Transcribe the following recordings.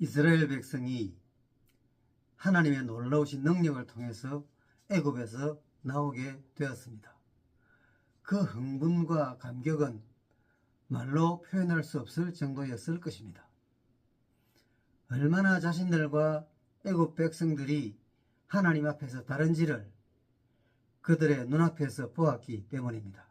이스라엘 백성이 하나님의 놀라우신 능력을 통해서 애굽에서 나오게 되었습니다. 그 흥분과 감격은 말로 표현할 수 없을 정도였을 것입니다. 얼마나 자신들과 애굽 백성들이 하나님 앞에서 다른지를 그들의 눈앞에서 보았기 때문입니다.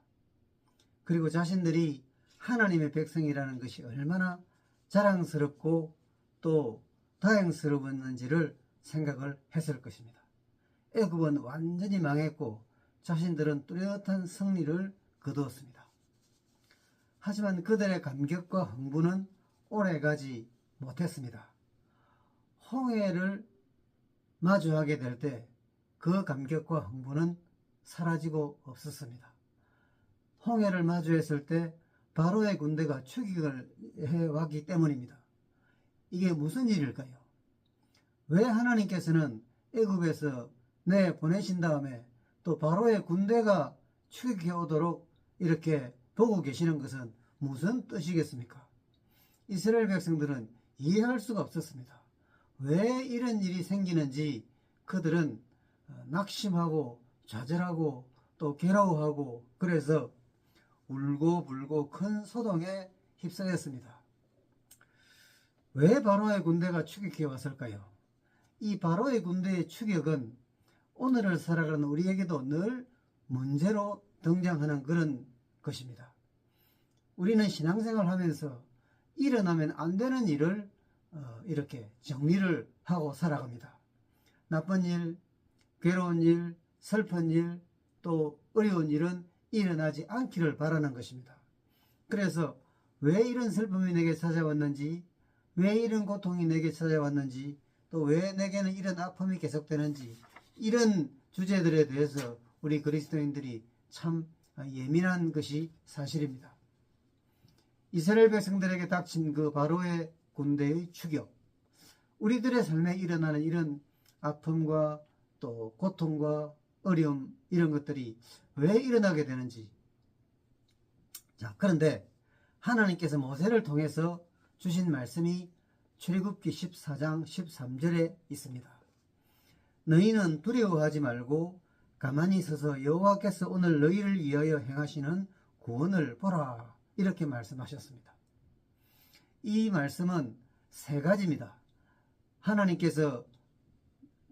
그리고 자신들이 하나님의 백성이라는 것이 얼마나 자랑스럽고 또 다행스러웠는지를 생각을 했을 것입니다. 애굽은 완전히 망했고 자신들은 뚜렷한 승리를 거두었습니다. 하지만 그들의 감격과 흥분은 오래가지 못했습니다. 홍해를 마주하게 될 때 그 감격과 흥분은 사라지고 없었습니다. 홍해를 마주했을 때 바로의 군대가 추격을 해왔기 때문입니다. 이게 무슨 일일까요? 왜 하나님께서는 애굽에서 내보내신 다음에 또 바로의 군대가 추격해 오도록 이렇게 보고 계시는 것은 무슨 뜻이겠습니까? 이스라엘 백성들은 이해할 수가 없었습니다. 왜 이런 일이 생기는지 그들은 낙심하고 좌절하고 또 괴로워하고 그래서 울고불고 큰 소동에 휩싸였습니다. 왜 바로의 군대가 추격해 왔을까요? 이 바로의 군대의 추격은 오늘을 살아가는 우리에게도 늘 문제로 등장하는 그런 것입니다. 우리는 신앙생활 하면서 일어나면 안 되는 일을 이렇게 정리를 하고 살아갑니다. 나쁜 일, 괴로운 일, 슬픈 일, 또 어려운 일은 일어나지 않기를 바라는 것입니다. 그래서 왜 이런 슬픔이 내게 찾아왔는지, 왜 이런 고통이 내게 찾아왔는지, 또 왜 내게는 이런 아픔이 계속되는지, 이런 주제들에 대해서 우리 그리스도인들이 참 예민한 것이 사실입니다. 이스라엘 백성들에게 닥친 그 바로의 군대의 추격, 우리들의 삶에 일어나는 이런 아픔과 또 고통과 어려움, 이런 것들이 왜 일어나게 되는지. 자, 그런데 하나님께서 모세를 통해서 주신 말씀이 출애굽기 14장 13절에 있습니다. 너희는 두려워하지 말고 가만히 서서 여호와께서 오늘 너희를 위하여 행하시는 구원을 보라, 이렇게 말씀하셨습니다. 이 말씀은 세 가지입니다. 하나님께서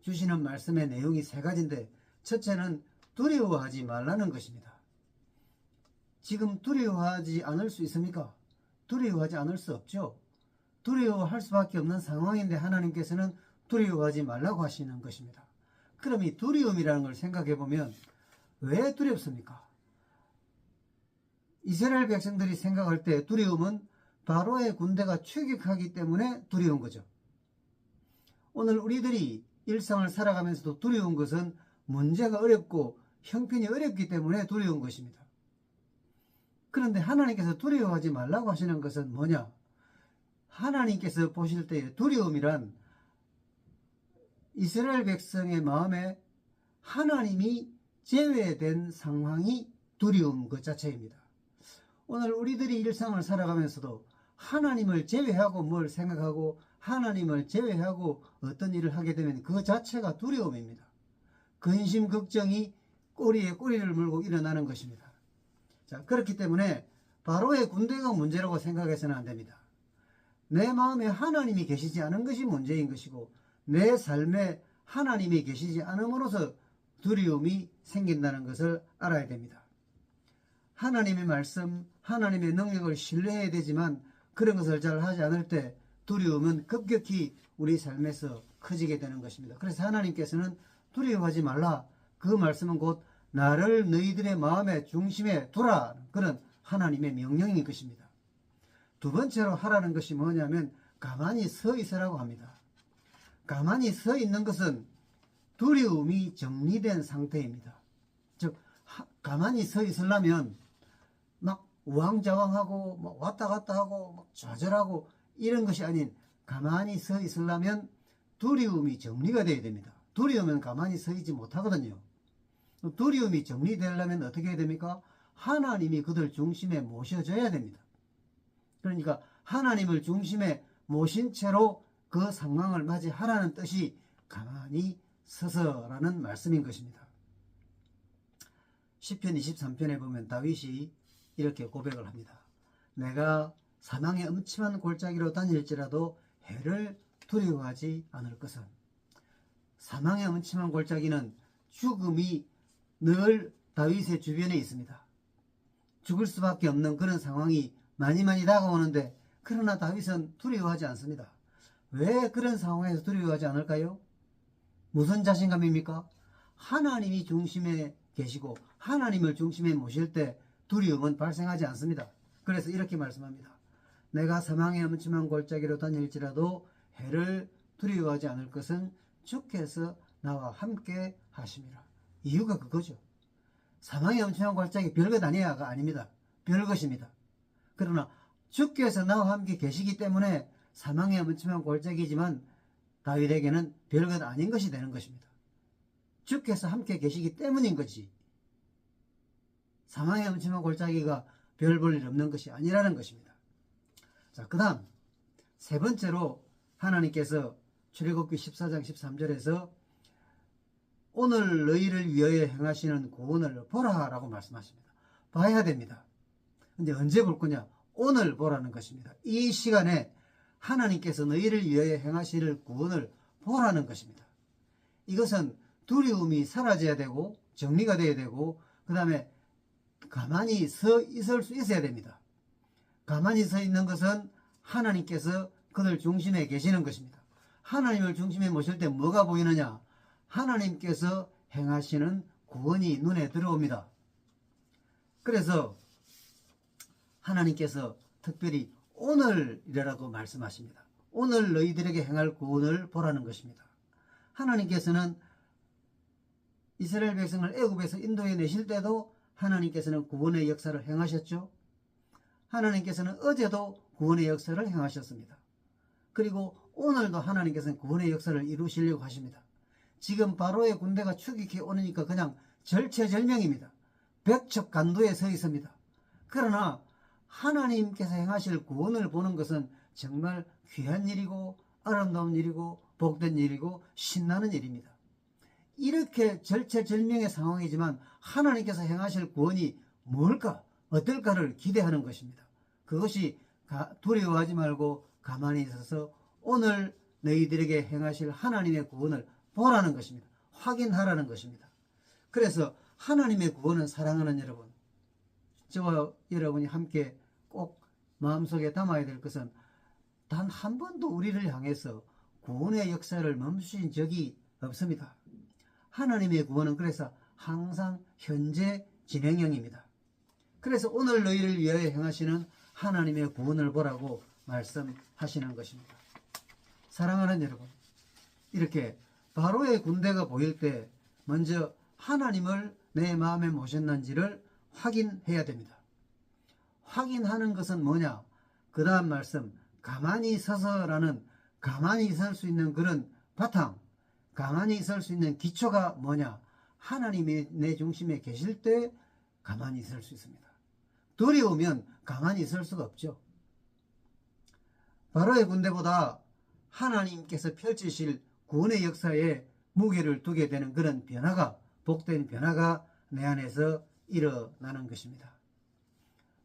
주시는 말씀의 내용이 세 가지인데, 첫째는 두려워하지 말라는 것입니다. 지금 두려워하지 않을 수 있습니까? 두려워하지 않을 수 없죠. 두려워할 수밖에 없는 상황인데 하나님께서는 두려워하지 말라고 하시는 것입니다. 그럼 이 두려움이라는 걸 생각해 보면 왜 두렵습니까? 이스라엘 백성들이 생각할 때 두려움은 바로의 군대가 추격하기 때문에 두려운 거죠. 오늘 우리들이 일상을 살아가면서도 두려운 것은 문제가 어렵고 형편이 어렵기 때문에 두려운 것입니다. 그런데 하나님께서 두려워하지 말라고 하시는 것은 뭐냐? 하나님께서 보실 때 두려움이란 이스라엘 백성의 마음에 하나님이 제외된 상황이 두려움 그 자체입니다. 오늘 우리들이 일상을 살아가면서도 하나님을 제외하고 뭘 생각하고 하나님을 제외하고 어떤 일을 하게 되면 그 자체가 두려움입니다. 근심, 걱정이 꼬리에 꼬리를 물고 일어나는 것입니다. 자, 그렇기 때문에 바로의 군대가 문제라고 생각해서는 안 됩니다. 내 마음에 하나님이 계시지 않은 것이 문제인 것이고 내 삶에 하나님이 계시지 않음으로써 두려움이 생긴다는 것을 알아야 됩니다. 하나님의 말씀, 하나님의 능력을 신뢰해야 되지만 그런 것을 잘 하지 않을 때 두려움은 급격히 우리 삶에서 커지게 되는 것입니다. 그래서 하나님께서는 두려워하지 말라, 그 말씀은 곧 나를 너희들의 마음의 중심에 두라, 그런 하나님의 명령인 것입니다. 두 번째로 하라는 것이 뭐냐면 가만히 서 있으라고 합니다. 가만히 서 있는 것은 두려움이 정리된 상태입니다. 즉 가만히 서 있으려면 막 우왕좌왕하고 막 왔다 갔다 하고 막 좌절하고 이런 것이 아닌, 가만히 서 있으려면 두려움이 정리가 되어야 됩니다. 두려우면 가만히 서 있지 못하거든요. 두려움이 정리되려면 어떻게 해야 됩니까? 하나님이 그들 중심에 모셔져야 됩니다. 그러니까 하나님을 중심에 모신 채로 그 상황을 맞이하라는 뜻이 가만히 서서라는 말씀인 것입니다. 시편 23편에 보면 다윗이 이렇게 고백을 합니다. 내가 사망의 음침한 골짜기로 다닐지라도 해를 두려워하지 않을 것은. 사망의 음침한 골짜기는 죽음이 늘 다윗의 주변에 있습니다. 죽을 수밖에 없는 그런 상황이 많이 다가오는데 그러나 다윗은 두려워하지 않습니다. 왜 그런 상황에서 두려워하지 않을까요? 무슨 자신감입니까? 하나님이 중심에 계시고 하나님을 중심에 모실 때 두려움은 발생하지 않습니다. 그래서 이렇게 말씀합니다. 내가 사망의 음침한 골짜기로 다닐지라도 해를 두려워하지 않을 것은 주께서 나와 함께 하심이라. 이유가 그거죠. 사망의 음침한 골짜기 별것 아니야가 아닙니다. 별것입니다. 그러나 주께서 나와 함께 계시기 때문에 사망의 음침한 골짜기지만 다윗에게는 별것 아닌 것이 되는 것입니다. 주께서 함께 계시기 때문인 거지. 사망의 음침한 골짜기가 별 볼 일 없는 것이 아니라는 것입니다. 자, 그 다음 세 번째로 하나님께서 출애굽기 14장 13절에서 오늘 너희를 위하여 행하시는 구원을 보라 라고 말씀하십니다. 봐야 됩니다. 근데 언제 볼 거냐? 오늘 보라는 것입니다. 이 시간에 하나님께서 너희를 위하여 행하실 구원을 보라는 것입니다. 이것은 두려움이 사라져야 되고 정리가 돼야 되고 그 다음에 가만히 서 있을 수 있어야 됩니다. 가만히 서 있는 것은 하나님께서 그들 중심에 계시는 것입니다. 하나님을 중심에 모실 때 뭐가 보이느냐? 하나님께서 행하시는 구원이 눈에 들어옵니다. 그래서 하나님께서 특별히 오늘이라고 말씀하십니다. 오늘 너희들에게 행할 구원을 보라는 것입니다. 하나님께서는 이스라엘 백성을 애굽에서 인도해 내실 때도 하나님께서는 구원의 역사를 행하셨죠. 하나님께서는 어제도 구원의 역사를 행하셨습니다. 그리고 오늘도 하나님께서는 구원의 역사를 이루시려고 하십니다. 지금 바로의 군대가 추격해 오니까 그냥 절체절명입니다. 백척간도에 서 있습니다. 그러나 하나님께서 행하실 구원을 보는 것은 정말 귀한 일이고 아름다운 일이고 복된 일이고 신나는 일입니다. 이렇게 절체절명의 상황이지만 하나님께서 행하실 구원이 뭘까? 어떨까를 기대하는 것입니다. 그것이 두려워하지 말고 가만히 있어서 오늘 너희들에게 행하실 하나님의 구원을 보라는 것입니다. 확인하라는 것입니다. 그래서 하나님의 구원은 사랑하는 여러분, 저와 여러분이 함께 꼭 마음속에 담아야 될 것은 단 한 번도 우리를 향해서 구원의 역사를 멈추신 적이 없습니다. 하나님의 구원은 그래서 항상 현재 진행형입니다. 그래서 오늘 너희를 위하여 행하시는 하나님의 구원을 보라고 말씀하시는 것입니다. 사랑하는 여러분, 이렇게 바로의 군대가 보일 때 먼저 하나님을 내 마음에 모셨는지를 확인해야 됩니다. 확인하는 것은 뭐냐? 그 다음 말씀, 가만히 서서라는 가만히 설 수 있는 그런 바탕, 가만히 설 수 있는 기초가 뭐냐? 하나님이 내 중심에 계실 때 가만히 설 수 있습니다. 두려우면 가만히 설 수가 없죠. 바로의 군대보다 하나님께서 펼치실 구원의 역사에 무게를 두게 되는 그런 변화가, 복된 변화가 내 안에서 일어나는 것입니다.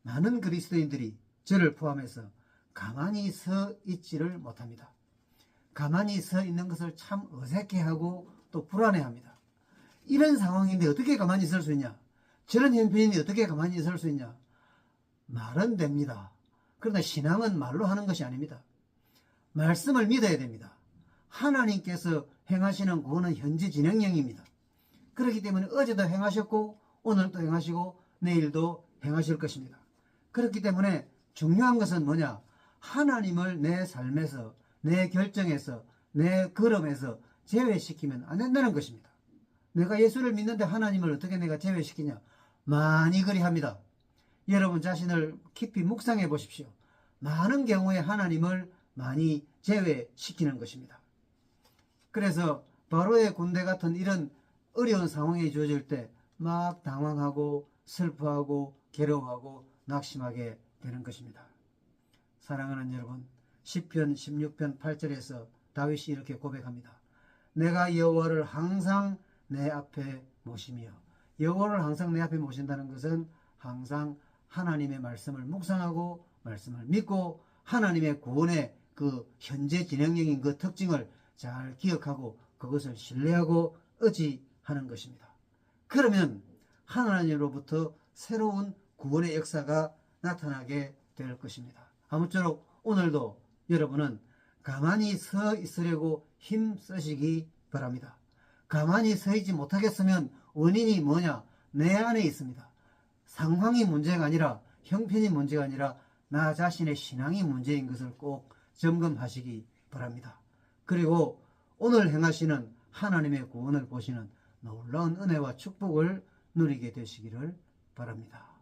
많은 그리스도인들이 저를 포함해서 가만히 서 있지를 못합니다. 가만히 서 있는 것을 참 어색해하고 또 불안해합니다. 이런 상황인데 어떻게 가만히 설 수 있냐? 저런 형편인데 어떻게 가만히 설 수 있냐? 말은 됩니다. 그러나 신앙은 말로 하는 것이 아닙니다. 말씀을 믿어야 됩니다. 하나님께서 행하시는 구원은 현재 진행형입니다. 그렇기 때문에 어제도 행하셨고 오늘도 행하시고 내일도 행하실 것입니다. 그렇기 때문에 중요한 것은 뭐냐? 하나님을 내 삶에서, 내 결정에서, 내 걸음에서 제외시키면 안 된다는 것입니다. 내가 예수를 믿는데 하나님을 어떻게 내가 제외시키냐? 많이 그리합니다. 여러분 자신을 깊이 묵상해 보십시오. 많은 경우에 하나님을 많이 제외시키는 것입니다. 그래서 바로의 군대 같은 이런 어려운 상황에 주어질 때 막 당황하고 슬퍼하고 괴로워하고 낙심하게 되는 것입니다. 사랑하는 여러분, 시편 16편 8절에서 다윗이 이렇게 고백합니다. 내가 여호와를 항상 내 앞에 모시며, 여호와를 항상 내 앞에 모신다는 것은 항상 하나님의 말씀을 묵상하고 말씀을 믿고 하나님의 구원의 그 현재 진행형인 그 특징을 잘 기억하고 그것을 신뢰하고 의지하는 것입니다. 그러면 하나님으로부터 새로운 구원의 역사가 나타나게 될 것입니다. 아무쪼록 오늘도 여러분은 가만히 서 있으려고 힘 쓰시기 바랍니다. 가만히 서 있지 못하겠으면 원인이 뭐냐? 내 안에 있습니다. 상황이 문제가 아니라, 형편이 문제가 아니라 나 자신의 신앙이 문제인 것을 꼭 점검하시기 바랍니다. 그리고 오늘 행하시는 하나님의 구원을 보시는 놀라운 은혜와 축복을 누리게 되시기를 바랍니다.